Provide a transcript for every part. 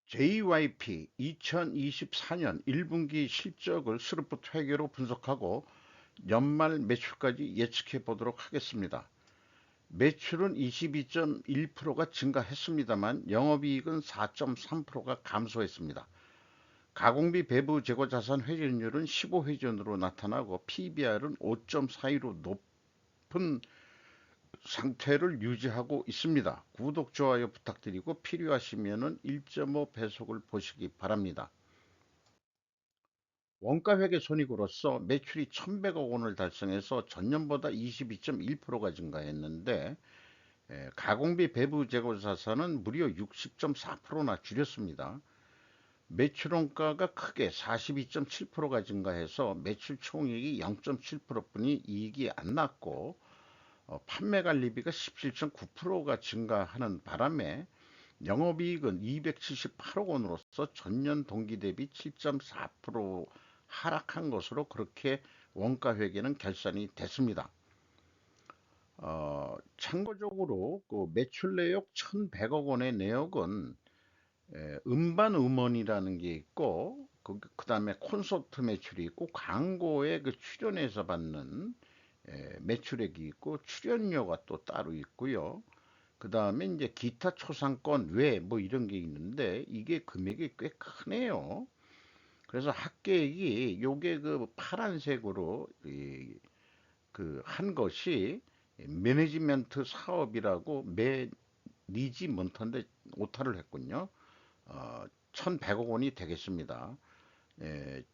JYP 2024년 1분기 실적을 스루프트 회계로 분석하고 연말 매출까지 예측해 보도록 하겠습니다. 매출은 22.1%가 증가했습니다만 영업이익은 4.3%가 감소했습니다. 가공비 배부 재고 자산 회전율은 15회전으로 나타나고 PBR은 5.42로 높은 상태를 유지하고 있습니다. 구독, 좋아요 부탁드리고 필요하시면 1.5 배속을 보시기 바랍니다. 원가회계 손익으로서 매출이 1,100억 원을 달성해서 전년보다 22.1%가 증가했는데 가공비 배부 재고 자산은 무려 60.4%나 줄였습니다. 매출원가가 크게 42.7%가 증가해서 매출 총이익이 0.7%뿐이 이익이 안 났고 판매 관리비가 17.9%가 증가하는 바람에 영업이익은 278억 원으로서 전년 동기 대비 7.4% 하락한 것으로 그렇게 원가회계는 결산이 됐습니다. 참고적으로 그 매출 내역 1,100억 원의 내역은 음반 음원이라는 게 있고 그 다음에 콘서트 매출이 있고 광고에 그 출연해서 받는 매출액이 있고 출연료가 또 따로 있고요. 그 다음에 이제 기타 초상권 외 뭐 이런 게 있는데 이게 금액이 꽤 크네요. 그래서 합계액이 요게 그 파란색으로 그 한 것이 매니지먼트 사업이라고 매니지먼트인데 오타를 했군요. 1,100억 원이 되겠습니다.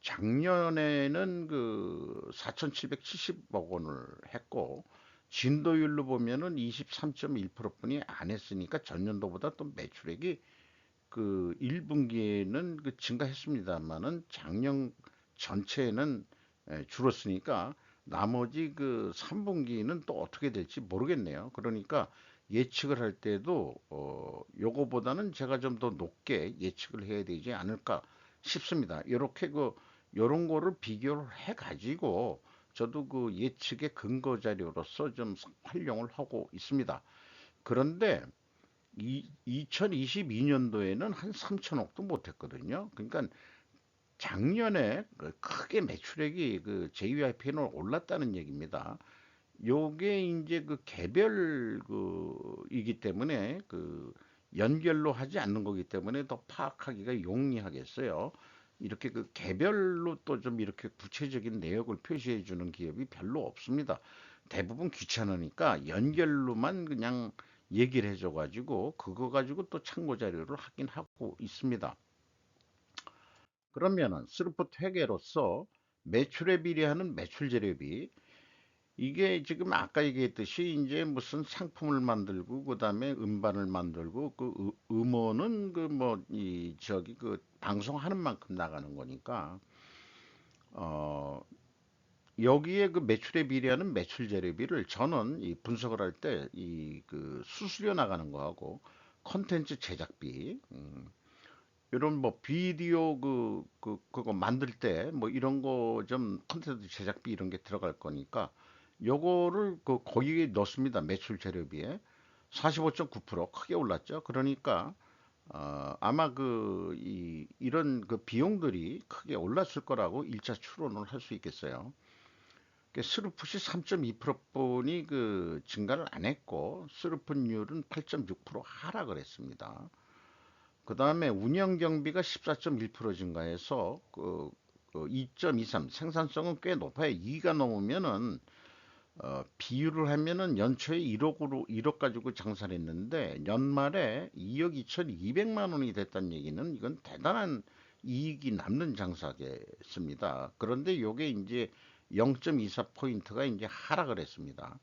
작년에는 그 4,770억 원을 했고 진도율로 보면은 23.1%뿐이 안 했으니까 전년도보다 또 매출액이 그 1분기에는 그 증가했습니다만은 작년 전체는 줄었으니까 나머지 그 3분기는 또 어떻게 될지 모르겠네요. 그러니까 예측을 할 때도 요거보다는 제가 좀 더 높게 예측을 해야 되지 않을까 싶습니다. 이렇게 그 요런 거를 비교를 해 가지고 저도 그 예측의 근거 자료로서 좀 활용을 하고 있습니다. 그런데 2022년도에는 한 3천억도 못했거든요. 그러니까 작년에 그 크게 매출액이 그 JYP는 올랐다는 얘기입니다. 요게 이제 그 개별 그이기 때문에 그 연결로 하지 않는 거기 때문에 더 파악하기가 용이하겠어요. 이렇게 그 개별로 또 좀 이렇게 구체적인 내역을 표시해 주는 기업이 별로 없습니다. 대부분 귀찮으니까 연결로만 그냥 얘기를 해줘 가지고 그거 가지고 또 참고 자료를 하긴 하고 있습니다. 그러면은 스루프트 회계로서 매출에 비례하는 매출 재료비 이게 지금 아까 얘기했듯이 이제 무슨 상품을 만들고 그다음에 음반을 만들고 그 음원은 그 뭐 이 저기 그 방송하는 만큼 나가는 거니까 어 여기에 그 매출에 비례하는 매출 재료비를 저는 이 분석을 할 때 이 그 수수료 나가는 거하고 컨텐츠 제작비 이런 뭐 비디오 그거 만들 때 뭐 이런 거 좀 컨텐츠 제작비 이런 게 들어갈 거니까 요거를 그 거기에 넣습니다. 매출 재료비에 45.9% 크게 올랐죠. 그러니까 아마 이런 그 비용들이 크게 올랐을 거라고 일차 추론을 할 수 있겠어요. 스루풋이 3.2%뿐이 그 증가를 안 했고 스루풋률은 8.6% 하락을 했습니다. 그 다음에 운영 경비가 14.1% 증가해서 2.23 생산성은 꽤 높아요. 2가 넘으면은 비율을 하면은 연초에 1억 가지고 장사를 했는데 연말에 2억 2,200만 원이 됐다는 얘기는 이건 대단한 이익이 남는 장사겠습니다. 그런데 요게 이제 0.24포인트가 이제 하락을 했습니다.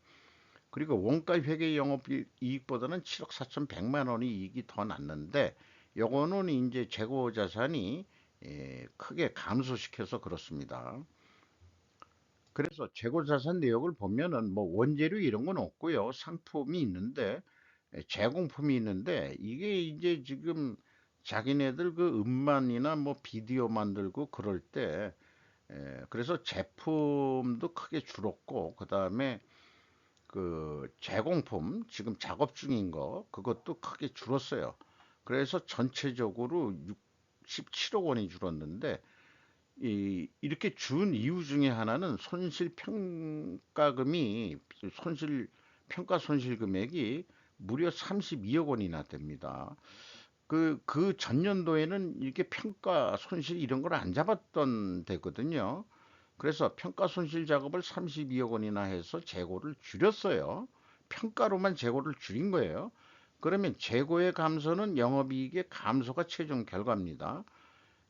그리고 원가 회계 영업이익보다는 7억 4,100만 원이 이익이 더 났는데 요거는 이제 재고 자산이 크게 감소시켜서 그렇습니다. 그래서 재고 자산 내역을 보면은 뭐 원재료 이런 건 없고요. 상품이 있는데 제공품이 있는데 이게 이제 지금 자기네들 그 음반이나 뭐 비디오 만들고 그럴 때 그래서 제품도 크게 줄었고 그다음에 그 제공품 지금 작업 중인 거 그것도 크게 줄었어요. 그래서 전체적으로 67억 원이 줄었는데 이렇게 준 이유 중에 하나는 손실 평가 손실 금액이 무려 32억 원이나 됩니다. 그 전년도에는 이렇게 평가 손실 이런 걸 안 잡았던 데거든요. 그래서 평가 손실 작업을 32억 원이나 해서 재고를 줄였어요. 평가로만 재고를 줄인 거예요. 그러면 재고의 감소는 영업이익의 감소가 최종 결과입니다.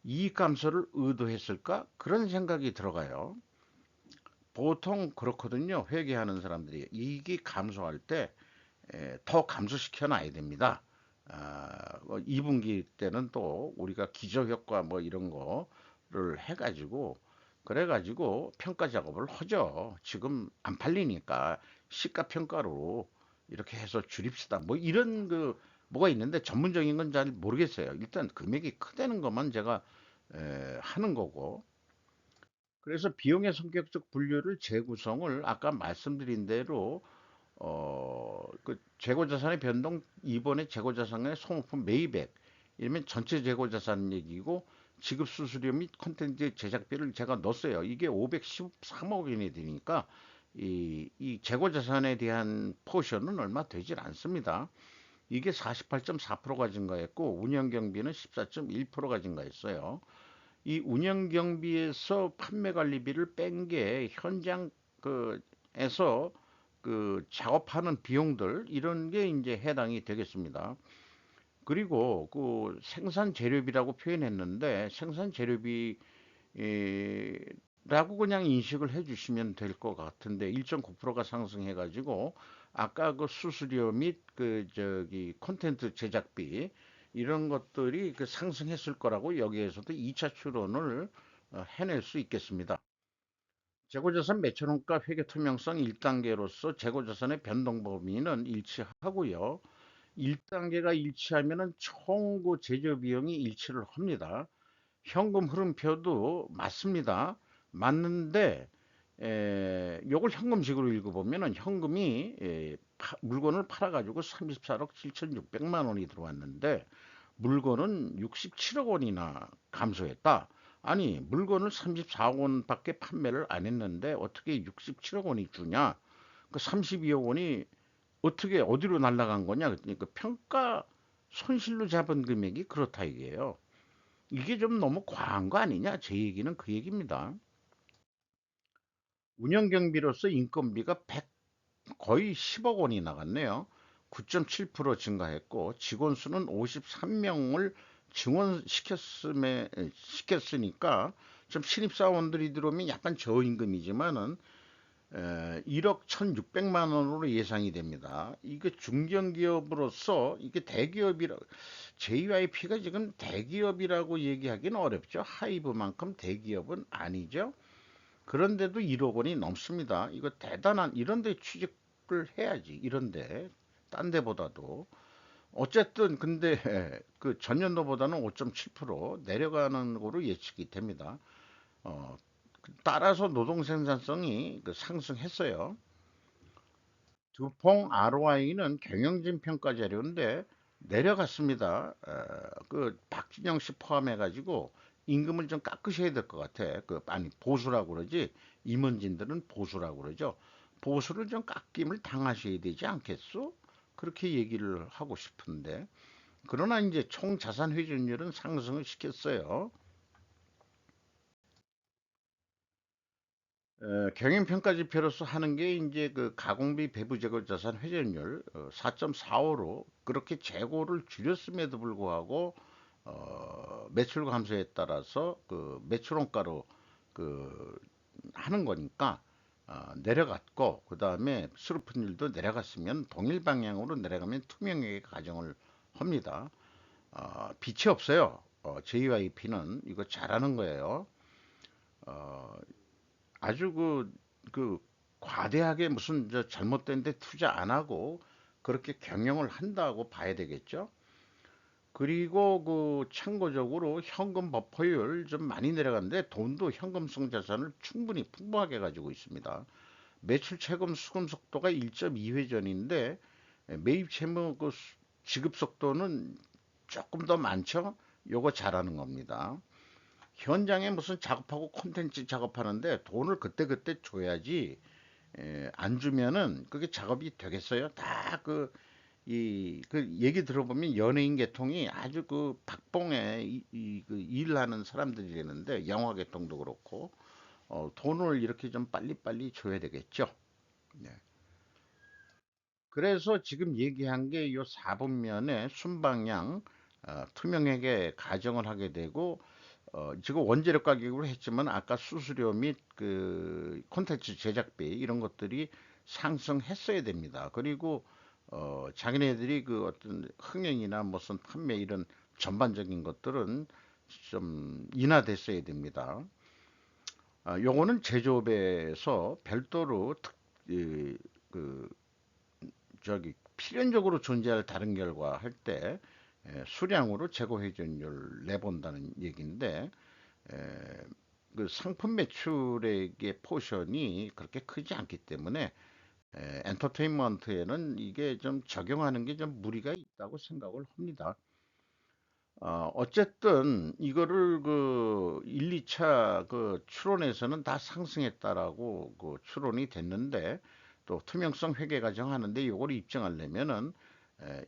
이익 감소를 의도했을까? 그런 생각이 들어가요. 보통 그렇거든요. 회계하는 사람들이 이익이 감소할 때 더 감소시켜 놔야 됩니다. 2분기 때는 또 우리가 기저효과 뭐 이런 거를 해가지고 그래가지고 평가 작업을 하죠. 지금 안 팔리니까 시가 평가로 이렇게 해서 줄입시다. 뭐 이런 뭐가 있는데 전문적인 건 잘 모르겠어요. 일단 금액이 크다는 것만 제가 하는 거고. 그래서 비용의 성격적 분류를 재구성을 아까 말씀드린 대로 그 재고자산의 변동, 이번에 재고자산의 소모품 매입액, 이러면 전체 재고자산 얘기고, 지급 수수료 및 콘텐츠 제작비를 제가 넣었어요. 이게 513억 원이 되니까, 이 재고자산에 대한 포션은 얼마 되질 않습니다. 이게 48.4%가 증가했고, 운영경비는 14.1%가 증가했어요. 이 운영경비에서 판매관리비를 뺀 게 현장 에서 작업하는 비용들 이런 게 이제 해당이 되겠습니다. 그리고 그 생산 재료비라고 표현했는데 생산 재료비라고 그냥 인식을 해주시면 될 것 같은데 1.9%가 상승해 가지고 아까 그 수수료 및 그 저기 콘텐츠 제작비 이런 것들이 그 상승했을 거라고 여기에서도 2차 추론을 해낼 수 있겠습니다. 재고자산 매출원가 회계 투명성 1단계로서 재고자산의 변동 범위는 일치하고요. 1단계가 일치하면은 총구 제조 비용이 일치를 합니다. 현금 흐름표도 맞습니다. 맞는데 요걸 현금식으로 읽어보면은 현금이 물건을 팔아가지고 34억 7,600만 원이 들어왔는데 물건은 67억 원이나 감소했다. 아니, 물건을 34억 원밖에 판매를 안 했는데 어떻게 67억 원이 주냐? 그 32억 원이 어떻게 어디로 날아간 거냐? 그러니까 평가 손실로 잡은 금액이 그렇다 이게요. 이게 좀 너무 과한 거 아니냐? 제 얘기는 그 얘기입니다. 운영 경비로서 인건비가 거의 10억 원이 나갔네요. 9.7% 증가했고 직원 수는 53명을 시켰으니까 좀 신입사원들이 들어오면 약간 저임금이지만은 1억 1,600만 원으로 예상이 됩니다. 이게 중견기업으로서 이게 대기업이라 JYP가 지금 대기업이라고 얘기하기는 어렵죠. 하이브만큼 대기업은 아니죠. 그런데도 1억 원이 넘습니다. 이거 대단한 이런 데 취직을 해야지. 이런데 딴 데보다도 어쨌든 근데 그 전년도보다는 5.7% 내려가는 거로 예측이 됩니다. 어, 따라서 노동 생산성이 상승했어요. 두퐁 ROI는 경영진 평가 자료인데 내려갔습니다. 그 박진영 씨 포함해 가지고 임금을 좀 깎으셔야 될 것 같아. 아니 보수라고 그러지. 임원진들은 보수라고 그러죠. 보수를 좀 깎임을 당하셔야 되지 않겠소? 그렇게 얘기를 하고 싶은데 그러나 이제 총 자산 회전율은 상승을 시켰어요. 경영평가 지표로서 하는 게 이제 그 가공비 배부 재고 자산 회전율 4.45로 그렇게 재고를 줄였음에도 불구하고 매출 감소에 따라서 그 매출 원가로 그 하는 거니까 내려갔고 그 다음에 수루프율도 내려갔으면 동일 방향으로 내려가면 투명하게 가정을 합니다. 빛이 없어요. JYP는 이거 잘하는 거예요. 어, 아주 그 과대하게 무슨 저 잘못된 데 투자 안 하고 그렇게 경영을 한다고 봐야 되겠죠. 그리고 그 참고적으로 현금 버퍼율 좀 많이 내려갔는데 돈도 현금성 자산을 충분히 풍부하게 가지고 있습니다. 매출 채금 수금 속도가 1.2회 전인데 매입 채무 지급 속도는 조금 더 많죠? 요거 잘하는 겁니다. 현장에 무슨 작업하고 콘텐츠 작업하는데 돈을 그때그때 줘야지, 안 주면은 그게 작업이 되겠어요? 다 그 얘기 들어보면 연예인 계통이 아주 그 박봉에 그 일하는 사람들이라는데, 영화 계통도 그렇고, 돈을 이렇게 좀 빨리빨리 줘야 되겠죠. 네. 그래서 지금 얘기한 게 요 4분면에 순방향, 투명하게 가정을 하게 되고, 지금 원재료 가격으로 했지만 아까 수수료 및 그 콘텐츠 제작비 이런 것들이 상승했어야 됩니다. 그리고 자기네들이 그 어떤 흥행이나 무슨 판매 이런 전반적인 것들은 좀 인하됐어야 됩니다. 요거는 제조업에서 별도로 이, 그 저기 필연적으로 존재할 다른 결과 할 때 수량으로 재고 회전율 내본다는 얘기인데, 에, 그 상품 매출액의 포션이 그렇게 크지 않기 때문에 엔터테인먼트에는 이게 좀 적용하는 게 좀 무리가 있다고 생각을 합니다. 어쨌든 이거를 그 1, 2차 그 추론에서는 다 상승했다라고 그 추론이 됐는데, 또 투명성 회계 과정하는데 이걸 입증하려면은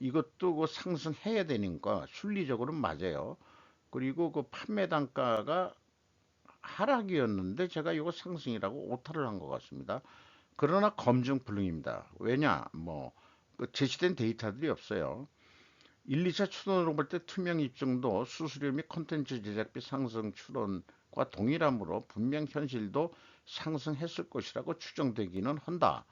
이것도 그 상승해야 되니까 순리적으로는 맞아요. 그리고 그 판매 단가가 하락이었는데 제가 이거 상승이라고 오타를 한 것 같습니다. 그러나 검증 불능입니다. 왜냐? 그 제시된 데이터들이 없어요. 1, 2차 추론으로 볼 때 투명 입증도 수수료 및 콘텐츠 제작비 상승 추론과 동일하므로 분명 현실도 상승했을 것이라고 추정되기는 한다.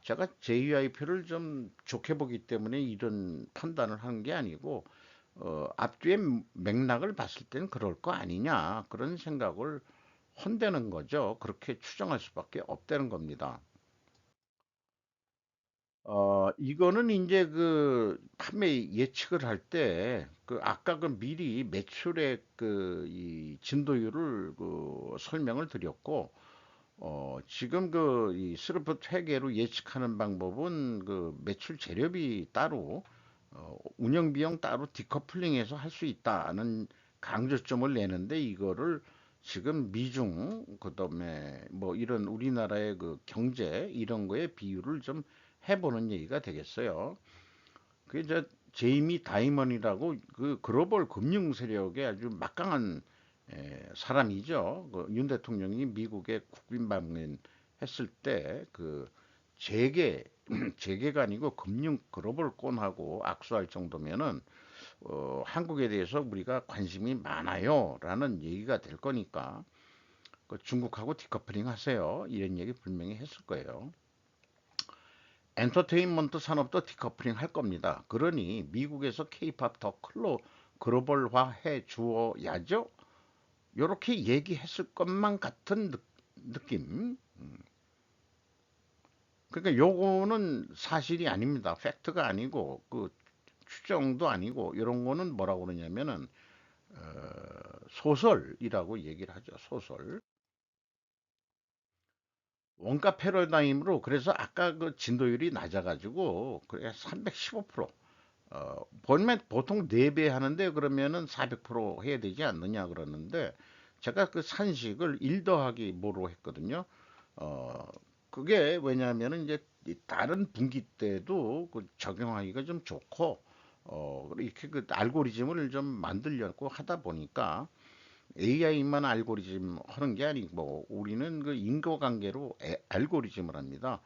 제가 JYP를 좀 좋게 보기 때문에 이런 판단을 하는 게 아니고, 앞뒤의 맥락을 봤을 때는 그럴 거 아니냐 그런 생각을 헌대는 거죠. 그렇게 추정할 수밖에 없다는 겁니다. 이거는 이제 그 판매 예측을 할 때, 그 아까 그 미리 매출의 그 이 진도율을 그 설명을 드렸고, 지금 그 이 스루프 회계로 예측하는 방법은 그 매출 재료비 따로, 운영 비용 따로 디커플링해서 할 수 있다는 강조점을 내는데, 이거를 지금 미중 그다음에 뭐 이런 우리나라의 그 경제 이런 거에 비유를 좀 해보는 얘기가 되겠어요. 그게 저 제이미 다이먼이라고 그 글로벌 금융 세력의 아주 막강한 사람이죠. 그윤 대통령이 미국에 국빈 방문했을 때 그 재계 재계가 아니고 금융 글로벌권하고 악수할 정도면은 한국에 대해서 우리가 관심이 많아요라는 얘기가 될 거니까, 그 중국하고 디커플링 하세요 이런 얘기 분명히 했을 거예요. 엔터테인먼트 산업도 디커플링 할 겁니다. 그러니 미국에서 케이팝 더 글로벌화 해 주어야죠. 요렇게 얘기했을 것만 같은 느낌. 그러니까 요거는 사실이 아닙니다. 팩트가 아니고 그 추정도 아니고, 이런 거는 뭐라고 그러냐면은 소설이라고 얘기를 하죠. 소설. 원가 패러다임으로, 그래서 아까 그 진도율이 낮아가지고 그래 315%. 보통 4배 하는데 그러면은 400% 해야 되지 않느냐 그러는데, 제가 그 산식을 1 더하기 뭐로 했거든요. 어, 그게 왜냐하면은 이제 다른 분기 때도 그 적용하기가 좀 좋고, 이렇게 그 알고리즘을 좀 만들려고 하다 보니까, AI만 알고리즘 하는 게 아니고 우리는 그 인과관계로 알고리즘을 합니다.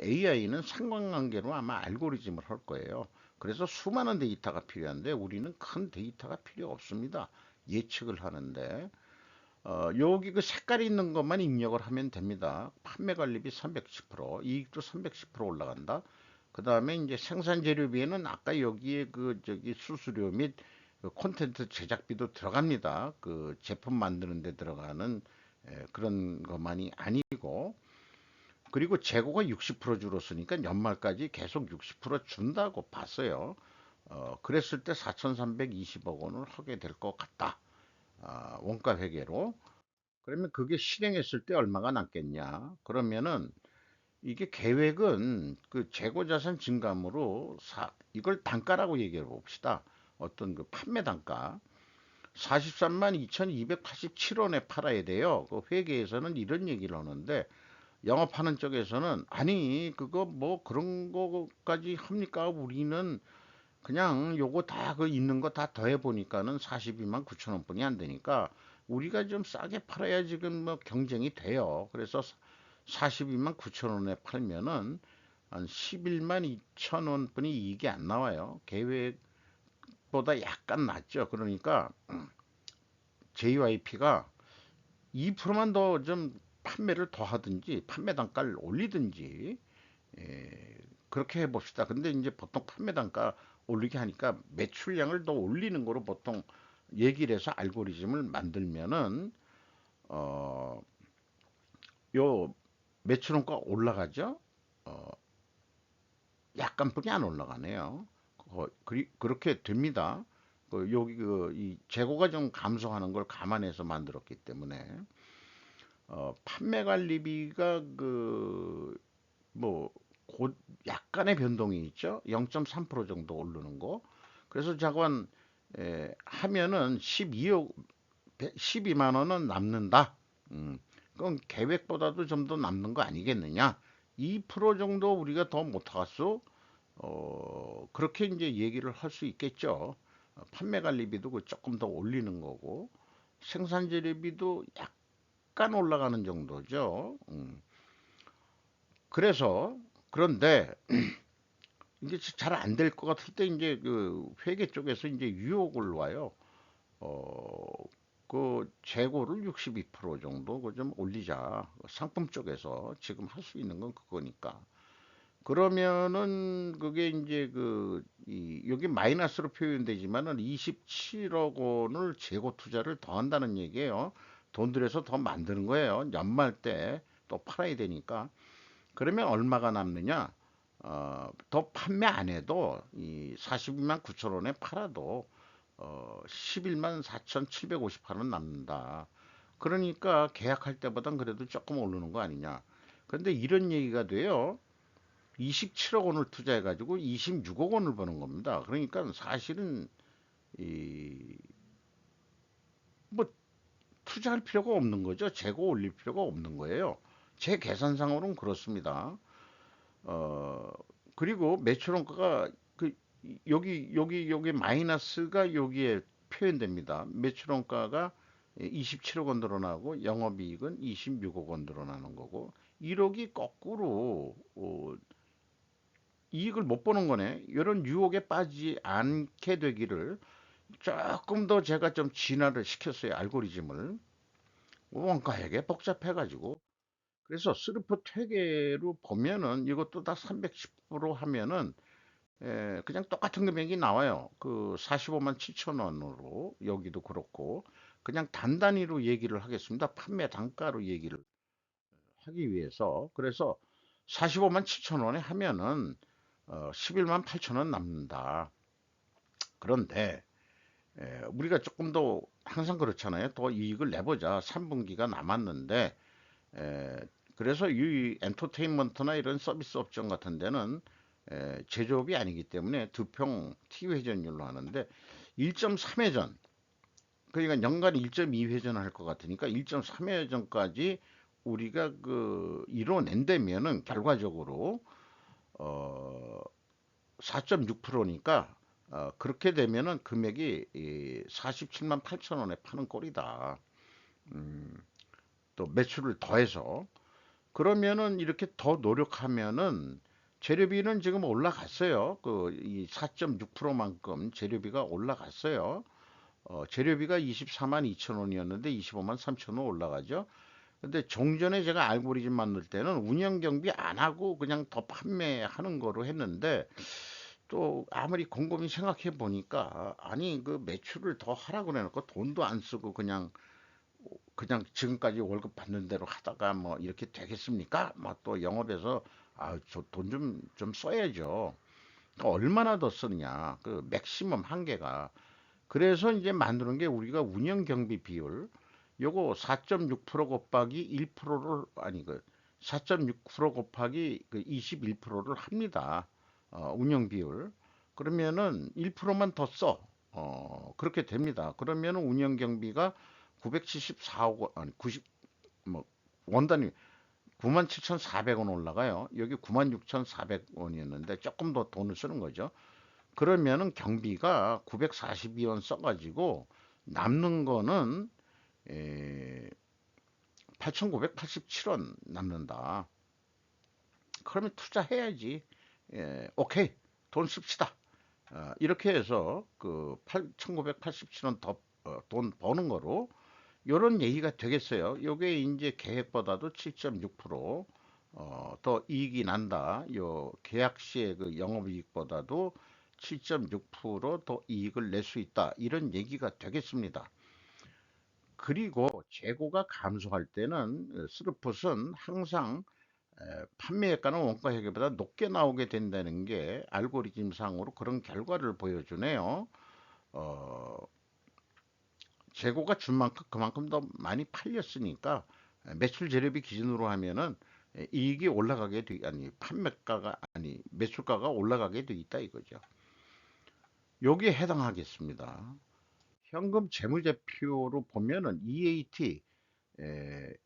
AI는 상관관계로 아마 알고리즘을 할 거예요. 그래서 수많은 데이터가 필요한데 우리는 큰 데이터가 필요 없습니다. 예측을 하는데, 여기 그 색깔 있는 것만 입력을 하면 됩니다. 판매 관리비 310%, 이익도 310% 올라간다. 그 다음에 이제 생산 재료비에는 아까 여기에 그 저기 수수료 및 그 콘텐츠 제작비도 들어갑니다. 그 제품 만드는 데 들어가는 그런 것만이 아니고, 그리고 재고가 60% 줄었으니까 연말까지 계속 60% 준다고 봤어요. 그랬을 때 4,320억 원을 하게 될 것 같다. 원가 회계로. 그러면 그게 실행했을 때 얼마가 남겠냐? 그러면은 이게 계획은 그 재고자산 증감으로 이걸 단가라고 얘기해 봅시다. 어떤 그 판매 단가 43만 2,287원에 팔아야 돼요. 그 회계에서는 이런 얘기를 하는데 영업하는 쪽에서는 아니 그거 뭐 그런 거까지 합니까? 우리는 그냥 요거 다 그 있는 거 다 더해 보니까는 42만 9천 원뿐이 안 되니까 우리가 좀 싸게 팔아야 지금 뭐 경쟁이 돼요. 그래서 42만 9천 원에 팔면은 한 11만 2천 원뿐이 이익이 안 나와요. 계획보다 약간 낮죠. 그러니까 JYP가 2%만 더 좀 판매를 더 하든지 판매 단가를 올리든지 그렇게 해봅시다. 근데 이제 보통 판매 단가 올리게 하니까 매출량을 더 올리는 거로 보통 얘기를 해서 알고리즘을 만들면은 어, 요 매출원가 올라가죠. 어, 약간뿐이 안 올라가네요. 그렇게 됩니다. 여기 이 재고가 좀 감소하는 걸 감안해서 만들었기 때문에 판매 관리비가 뭐 곧 약간의 변동이 있죠. 0.3% 정도 오르는 거. 그래서 자관 하면은 12만 원은 남는다. 그건 계획보다도 좀 더 남는 거 아니겠느냐? 2% 정도 우리가 더 못하겠소? 그렇게 이제 얘기를 할 수 있겠죠. 판매 관리비도 조금 더 올리는 거고 생산 재료비도 약간 올라가는 정도죠. 그래서 그런데 이게 잘 안 될 것 같을 때 이제 그 회계 쪽에서 이제 유혹을 와요. 어, 그 재고를 62% 정도 그좀 올리자. 상품 쪽에서 지금 할 수 있는 건 그거니까. 그러면은 그게 이제 여기 마이너스로 표현되지만은 27억 원을 재고 투자를 더 한다는 얘기예요. 돈 들여서 더 만드는 거예요. 연말 때 또 팔아야 되니까. 그러면 얼마가 남느냐? 더 판매 안 해도 이 42만 9천 원에 팔아도 11만 4,758원 남는다. 그러니까 계약할 때보단 그래도 조금 오르는 거 아니냐. 그런데 이런 얘기가 돼요. 27억 원을 투자해가지고 26억 원을 버는 겁니다. 그러니까 사실은 이 뭐 투자할 필요가 없는 거죠. 재고 올릴 필요가 없는 거예요. 제 계산상으로는 그렇습니다. 어, 그리고 매출원가가 여기 마이너스가 여기에 표현됩니다. 매출원가가 27억 원 늘어나고 영업이익은 26억 원 늘어나는 거고 1억이 거꾸로 이익을 못 보는 거네. 이런 유혹에 빠지지 않게 되기를 조금 더 제가 좀 진화를 시켰어요. 알고리즘을. 원가에게 복잡해가지고. 그래서 스루프 퇴계로 보면은 이것도 다 310% 하면은 그냥 똑같은 금액이 나와요. 그 45만 7천 원으로 여기도 그렇고 그냥 단단히로 얘기를 하겠습니다. 판매 단가로 얘기를 하기 위해서 그래서 45만 7천 원에 하면은 11만 8천 원 남는다. 그런데 우리가 조금 더 항상 그렇잖아요. 더 이익을 내보자. 3분기가 남았는데 에, 그래서 이 엔터테인먼트나 이런 서비스 업종 같은 데는 제조업이 아니기 때문에 두평 T 회전율로 하는데 1.3회전 그러니까 연간 1.2회전 할 것 같으니까 1.3회전까지 우리가 이뤄낸다면은 결과적으로 어 4.6%니까 그렇게 되면은 금액이 47만 8천 원에 파는 꼴이다. 음, 또 매출을 더해서 그러면은 이렇게 더 노력하면은 재료비는 지금 올라갔어요. 이 4.6%만큼 재료비가 올라갔어요. 재료비가 24만 2천 원이었는데 25만 3천 원 올라가죠. 근데 종전에 제가 알고리즘 만들 때는 운영 경비 안 하고 그냥 더 판매하는 거로 했는데 또 아무리 곰곰이 생각해 보니까 아니 그 매출을 더 하라고 해놓고 돈도 안 쓰고 그냥 지금까지 월급 받는 대로 하다가 뭐 이렇게 되겠습니까? 뭐 또 영업에서 돈 좀 써야죠. 그러니까 얼마나 더 쓰느냐. 그 맥시멈 한계가. 그래서 이제 만드는 게 우리가 운영 경비 비율 요거 4.6% 곱하기 1%를 아니 4.6% 곱하기 21%를 합니다. 운영 비율. 그러면은 1%만 더 써. 그렇게 됩니다. 그러면 운영 경비가 974억 원, 아니 90, 뭐 원단위 97,400원 올라가요. 여기 96,400원이었는데 조금 더 돈을 쓰는 거죠. 그러면은 경비가 942원 써가지고 남는 거는 8,987원 남는다. 그러면 투자해야지. 오케이. 돈 씁시다. 이렇게 해서 그 8,987원 더 돈 버는 거로 요런 얘기가 되겠어요. 요게 이제 계획보다도 7.6%더 이익이 난다. 요 계약 시의 그 영업이익보다도 7.6%더 이익을 낼 수 있다. 이런 얘기가 되겠습니다. 그리고 재고가 감소할 때는 스루풋은 항상 판매액과는 원가회계보다 높게 나오게 된다는 게 알고리즘상으로 그런 결과를 보여주네요. 어, 재고가 준 만큼 그만큼 더 많이 팔렸으니까 매출 재료비 기준으로 하면은 이익이 올라가게 돼, 아니 판매가가 아니 매출가가 올라가게 돼 있다 이거죠. 여기에 해당하겠습니다. 현금 재무제표로 보면은 EAT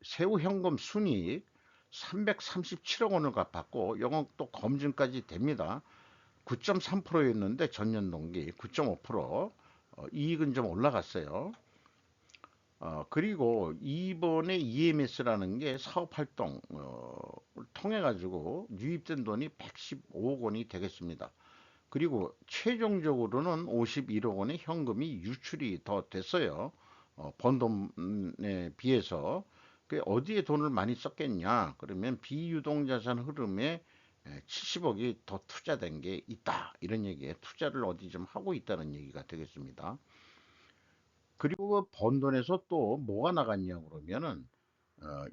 세후 현금 순이익 337억 원을 갚았고 이건 또 검증까지 됩니다. 9.3%였는데 전년 동기 9.5% 이익은 좀 올라갔어요. 그리고 이번에 EMS라는 게 사업 활동 통해 가지고 유입된 돈이 115억 원이 되겠습니다. 그리고 최종적으로는 51억 원의 현금이 유출이 더 됐어요. 번 돈에 비해서. 그 어디에 돈을 많이 썼겠냐? 그러면 비유동자산 흐름에 70억이 더 투자된 게 있다. 이런 얘기에 투자를 어디 좀 하고 있다는 얘기가 되겠습니다. 그리고 그 번 돈에서 또 뭐가 나갔냐 그러면은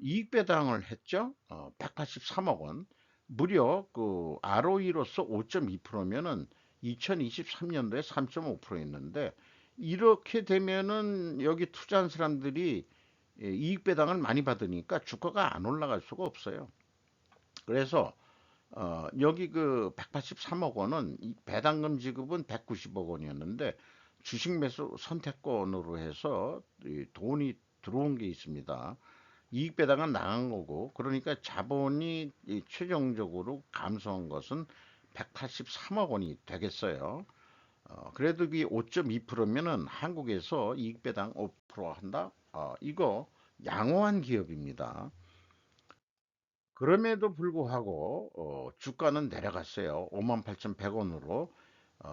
이익 배당을 했죠. 183억 원. 무려 그 ROE로서 5.2%면은 2023년도에 3.5%였는데 이렇게 되면은 여기 투자한 사람들이 이익 배당을 많이 받으니까 주가가 안 올라갈 수가 없어요. 그래서 여기 그 183억 원은 배당금 지급은 190억 원이었는데 주식 매수 선택권으로 해서 돈이 들어온 게 있습니다. 이익 배당은 나간 거고 그러니까 자본이 최종적으로 감소한 것은 183억 원이 되겠어요. 그래도 이 5.2%면은 한국에서 이익 배당 5% 한다? 이거 양호한 기업입니다. 그럼에도 불구하고 주가는 내려갔어요. 58,100원으로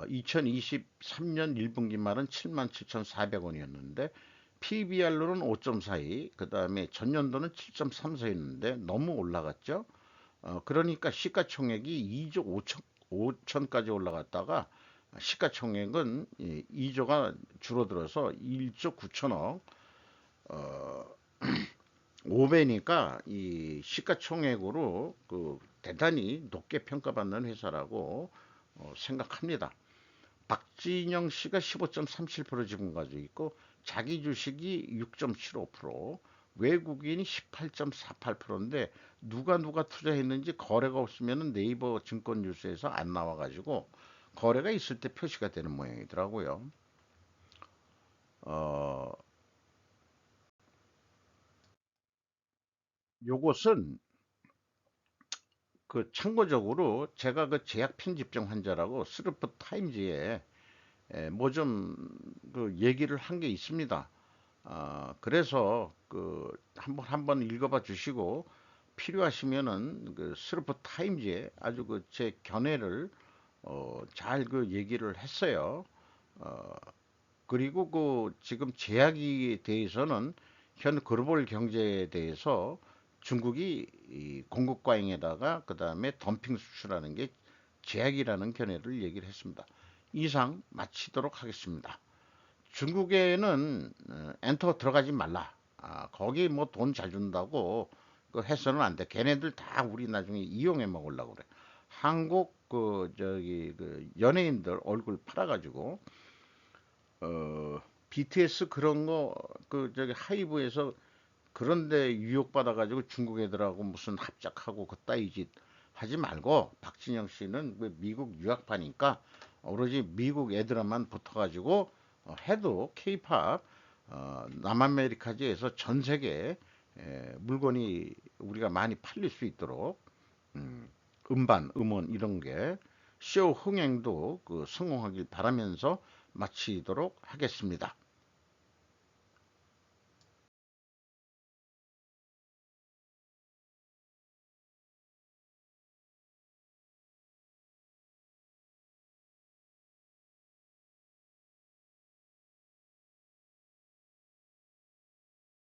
2023년 1분기 말은 77,400원이었는데 PBR로는 5.42, 그 다음에 전년도는 7.34였는데 너무 올라갔죠. 그러니까 시가총액이 2조 5천까지 올라갔다가 시가총액은 2조가 줄어들어서 1조 9천억, 5배니까 이 시가총액으로 그 대단히 높게 평가받는 회사라고 생각합니다. 박진영 씨가 15.37% 지분 가지고 있고 자기 주식이 6.75%, 외국인이 18.48%인데 누가 투자했는지 거래가 없으면 네이버 증권 뉴스에서 안 나와가지고 거래가 있을 때 표시가 되는 모양이더라고요. 어, 요것은 그 참고적으로 제가 그 제약 편집증 환자라고 스루프 타임즈에 뭐 좀 그 얘기를 한 게 있습니다. 그래서 그 한번 읽어봐 주시고 필요하시면은 그 스루프 타임즈에 아주 그 제 견해를 잘 그 얘기를 했어요. 어, 그리고 그 지금 제약에 대해서는 현 글로벌 경제에 대해서 중국이 이 공급 과잉에다가 그 다음에 덤핑 수출하는 게 제약이라는 견해를 얘기를 했습니다. 이상 마치도록 하겠습니다. 중국에는 엔터 들어가지 말라. 거기 뭐 돈 잘 준다고 그 해서는 안 돼. 걔네들 다 우리 나중에 이용해 먹으려고 그래. 한국 그 저기 그 연예인들 얼굴 팔아가지고 BTS 그런 거 그 저기 하이브에서 그런데 유혹받아가지고 중국 애들하고 무슨 합작하고 그따위 짓 하지 말고 박진영 씨는 그 미국 유학파니까 오로지 미국 애들만 붙어가지고 해도 케이팝 남아메리카지에서 전 세계에 물건이 우리가 많이 팔릴 수 있도록 음, 음반, 음원 이런 게 쇼 흥행도 그 성공하길 바라면서 마치도록 하겠습니다.